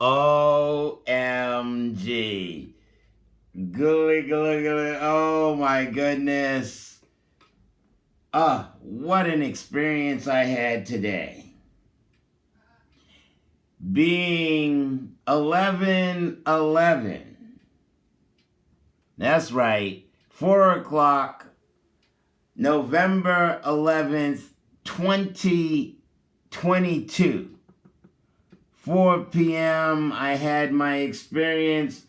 OMG. Gooey, gooey, gooey. Oh my goodness. What an experience I had today. Being 11/11. That's right. 4 o'clock, November 11th, 2022. 4 p.m. I had my experience.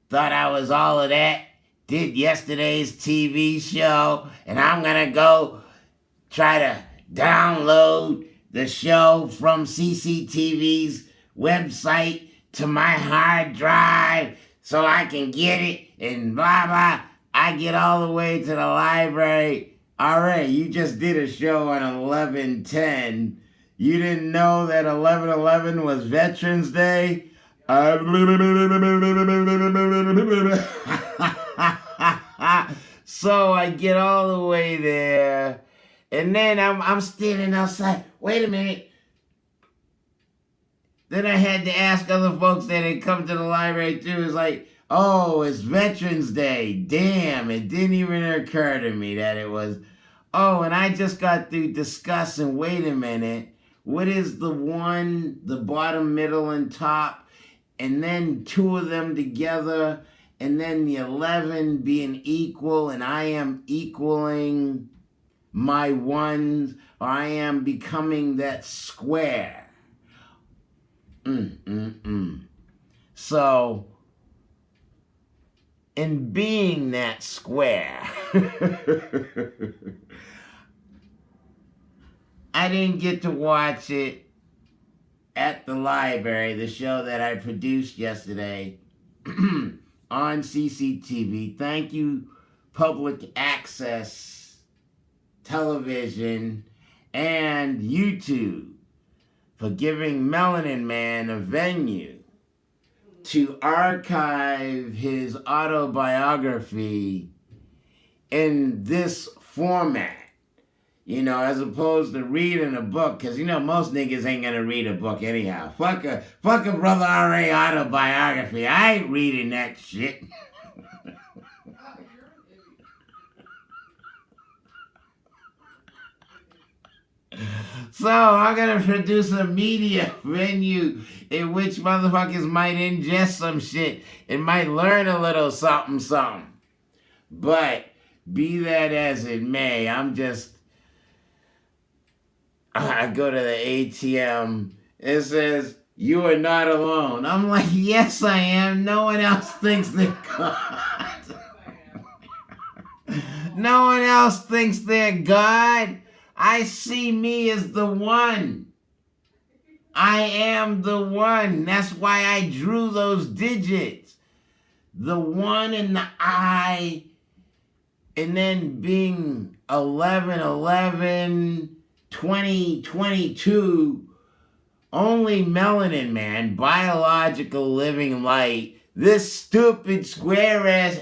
Thought I was all of that. Did yesterday's TV show. And I'm going to go try to download the show from CCTV's website to my hard drive so I can get it and blah, blah. I get all the way to the library. All right, you just did a show on 11/10. You didn't know that 11/11 was Veterans Day? So I get all the way there, and then I'm standing outside. Wait a minute. Then I had to ask other folks that had come to the library too. It's like, oh, it's Veterans Day. Damn, it didn't even occur to me that it was. Oh, and I just got through discussing, wait a minute, what is the one, the bottom, middle, and top, and then two of them together, and then the 11 being equal, and I am equaling my ones, or I am becoming that square. So, in being that square, I didn't get to watch it at the library, the show that I produced yesterday on CCTV. Thank you, public access television and YouTube, for giving Melanin Man a venue to archive his autobiography in this format. You know, as opposed to reading a book, because, you know, most niggas ain't gonna read a book anyhow. Fuck a Brother R.A. autobiography. I ain't reading that shit. So I'm gonna produce a media venue in which motherfuckers might ingest some shit and might learn a little something, something. But be that as it may, I go to the ATM. It says, "You are not alone." I'm like, yes, I am. No one else thinks they're God. No one else thinks they're God. I see me as the one. I am the one. That's why I drew those digits. The one and the I. And then being 11/11, 2022, only Melanin Man, biological living light, this stupid square ass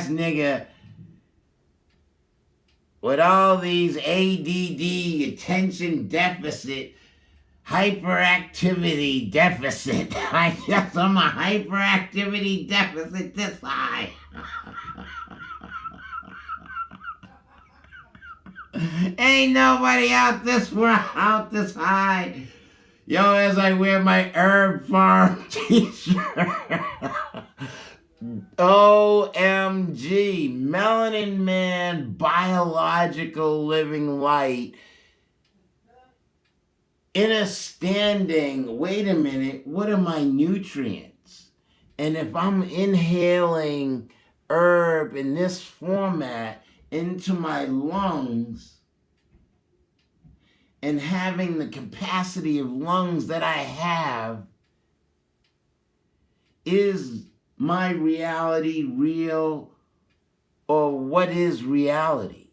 nigga with all these ADD, attention deficit, hyperactivity deficit. I guess I'm a hyperactivity deficit this high. Ain't nobody out this high. Yo, as I wear my herb farm t-shirt. OMG, Melanin Man, biological living light. In a standing, wait a minute, what are my nutrients? And if I'm inhaling herb in this format into my lungs and having the capacity of lungs that I have, is my reality real, or what is reality?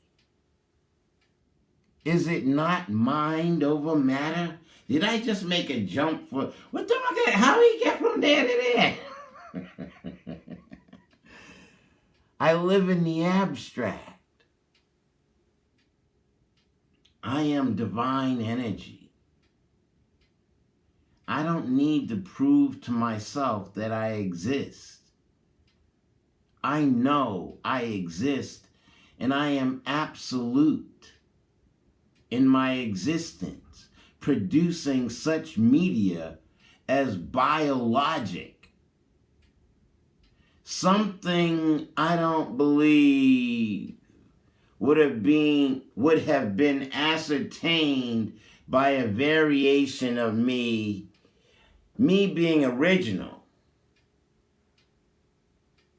Is it not mind over matter? Did I just make a jump for, what the fuck, how do you get from there to there? I live in the abstract. I am divine energy. I don't need to prove to myself that I exist. I know I exist, and I am absolute in my existence, producing such media as biologic. Something I don't believe would have been ascertained by a variation of me being original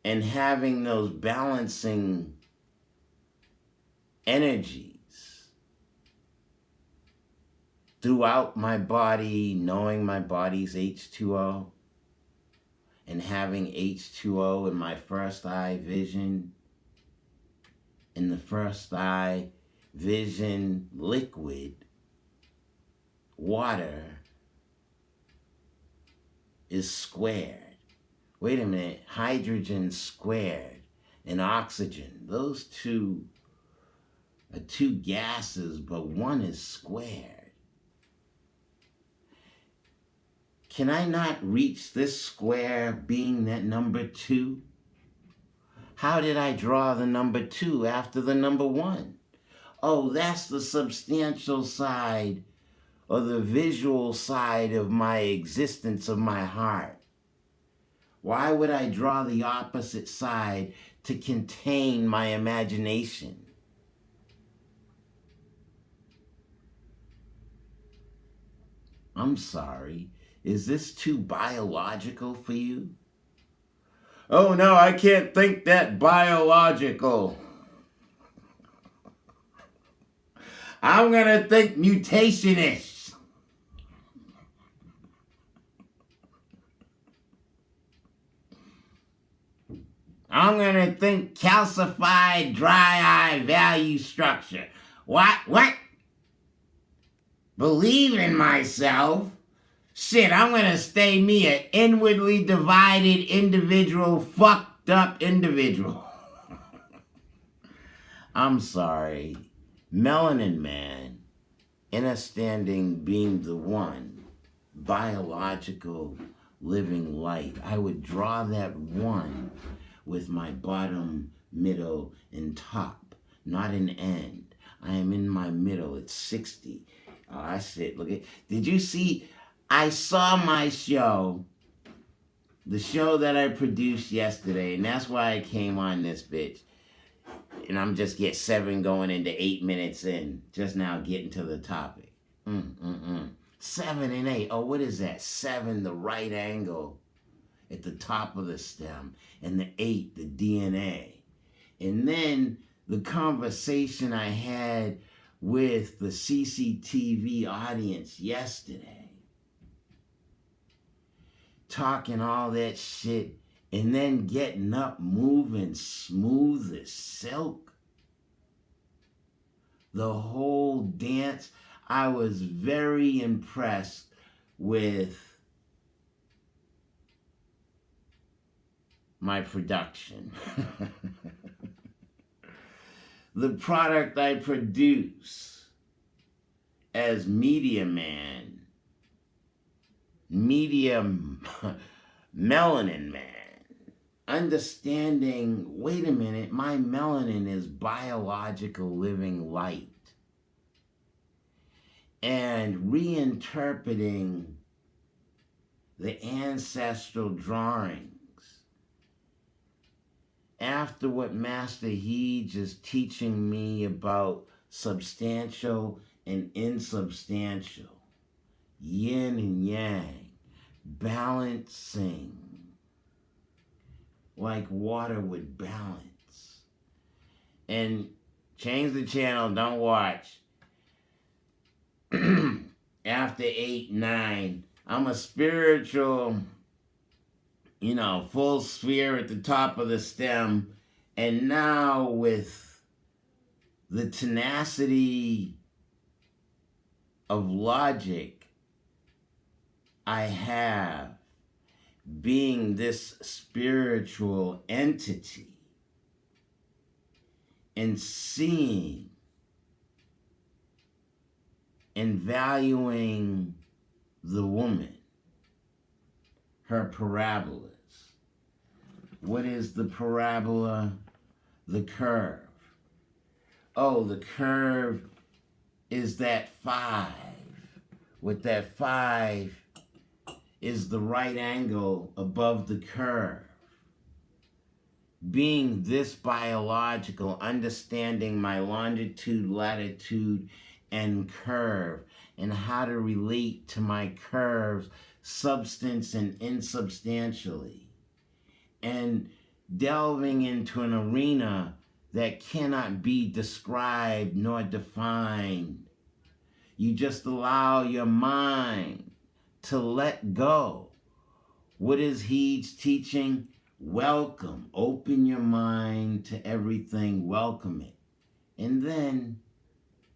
and having those balancing energies throughout my body, knowing my body's H2O, and having H2O in my first eye vision, in the first eye vision liquid, water is squared. Wait a minute, hydrogen squared and oxygen. Those two are two gases, but one is squared. Can I not reach this square being that number 2? How did I draw the number 2 after the number 1? Oh, that's the substantial side or the visual side of my existence of my heart. Why would I draw the opposite side to contain my imagination? I'm sorry. Is this too biological for you? Oh no, I can't think that biological. I'm gonna think mutationist. I'm gonna think calcified dry eye value structure. What? Believe in myself? Shit, I'm gonna stay me an inwardly divided individual, fucked up individual. I'm sorry. Melanin man, inner standing being the one, biological living light. I would draw that one with my bottom, middle, and top, not an end. I am in my middle. It's 60. Oh, I said, look at, did you see? I saw my show, the show that I produced yesterday, and that's why I came on this bitch. And I'm just get 7 going into 8 minutes in, just now getting to the topic. 7 and 8. Oh, what is that? 7, the right angle at the top of the stem, and the 8, the DNA. And then the conversation I had with the CCTV audience yesterday, talking all that shit, and then getting up, moving smooth as silk. The whole dance, I was very impressed with my production. The product I produce as Media Man, Medium Melanin Man, understanding, wait a minute, my melanin is biological living light, and reinterpreting the ancestral drawings after what Master Heej is teaching me about substantial and insubstantial, yin and yang, balancing like water would balance. And change the channel, don't watch. After 8, 9, I'm a spiritual, full sphere at the top of the stem. And now with the tenacity of logic I have, being this spiritual entity, and seeing and valuing the woman, her parabolas. What is the parabola? The curve. Oh, the curve is that 5. With that 5 is the right angle above the curve. Being this biological, understanding my longitude, latitude, and curve, and how to relate to my curves, substance and insubstantially, and delving into an arena that cannot be described nor defined. You just allow your mind to let go. What is Heed's teaching? Welcome. Open your mind to everything. Welcome it. And then,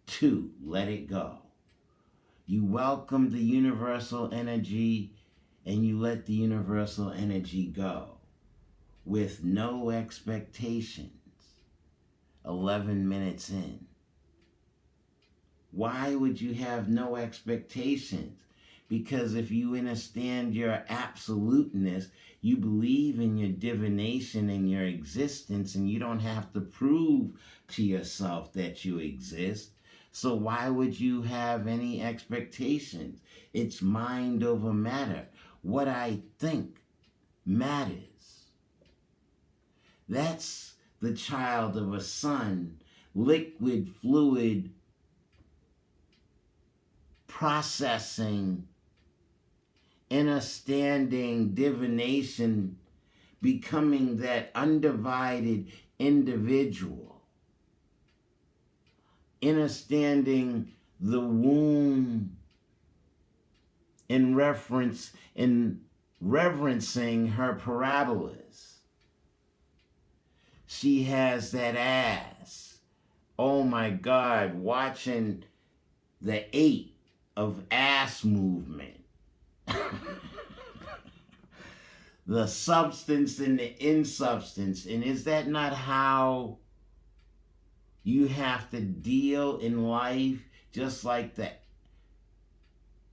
2, let it go. You welcome the universal energy and you let the universal energy go with no expectations. 11 minutes in. Why would you have no expectations? Because if you understand your absoluteness, you believe in your divination and your existence, and you don't have to prove to yourself that you exist. So why would you have any expectations? It's mind over matter. What I think matters. That's the child of a sun, liquid, fluid, processing, understanding, divination, becoming that undivided individual, understanding the womb in reverencing her parabolas. She has that ass. Oh my God, watching the 8 of ass movement. The substance and the insubstance. And is that not how you have to deal in life? Just like the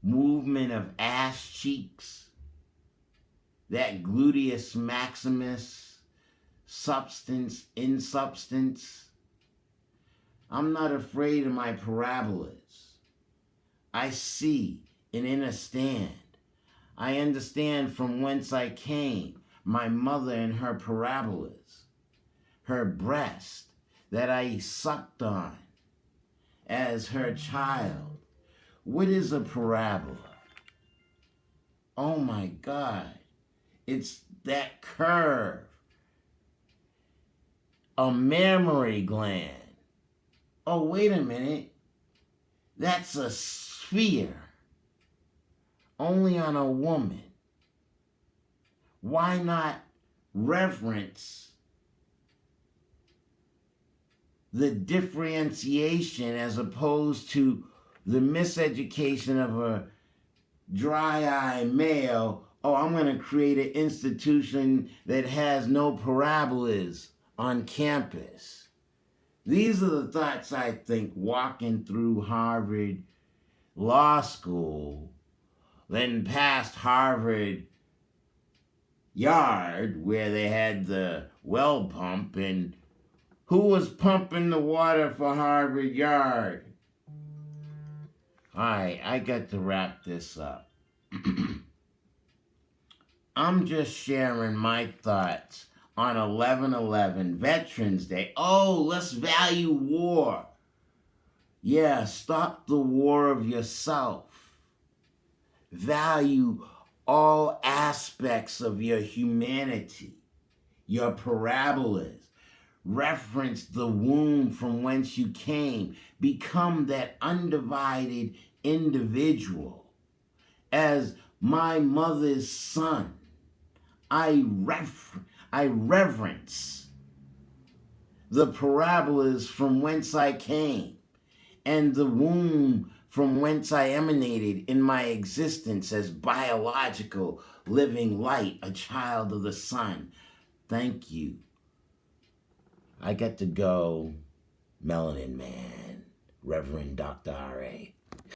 movement of ass cheeks, that gluteus maximus, substance, insubstance. I'm not afraid of my parabolas. I see and understand. I understand from whence I came, my mother and her parabolas, her breast that I sucked on as her child. What is a parabola? Oh my God, it's that curve, a mammary gland. Oh, wait a minute, that's a sphere. Only on a woman. Why not reverence the differentiation as opposed to the miseducation of a dry-eye male? Oh, I'm going to create an institution that has no parabolas on campus. These are the thoughts I think walking through Harvard Law School, then past Harvard Yard where they had the well pump, and who was pumping the water for Harvard Yard? All right, I got to wrap this up. I'm just sharing my thoughts on 11/11, Veterans Day. Oh, let's value war. Yeah, stop the war of yourself. Value all aspects of your humanity, your parabolas. Reference the womb from whence you came. Become that undivided individual. As my mother's son, I reverence the parabolas from whence I came and the womb from whence I emanated in my existence as biological, living light, a child of the sun. Thank you. I get to go, Melanin Man, Reverend Doctor R.